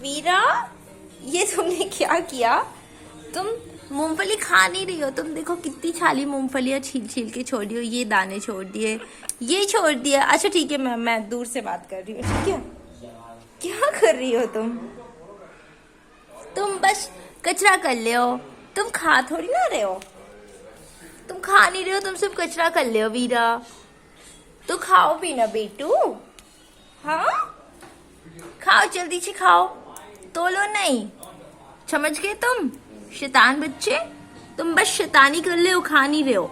वीरा, ये तुमने क्या किया? तुम मूंगफली खा नहीं रही हो। तुम देखो कितनी छाली मूंगफलियां छील छील के छोड़ दी हो। ये दाने छोड़ दिए, ये छोड़ दिया। अच्छा ठीक है, मैं दूर से बात कर रही हूँ, ठीक है? क्या कर रही हो तुम बस कचरा कर ले हो। तुम खा थोड़ी ना रहे हो। तुम खा नहीं रहे हो, तुम सिर्फ कचरा कर ले हो। वीरा, तो खाओ भी ना बेटू। हाँ, खाओ, जल्दी से खाओ, तोलो नहीं। समझ गए तुम शैतान बच्चे? तुम बस शैतानी कर ले हो, खा नहीं रहे हो।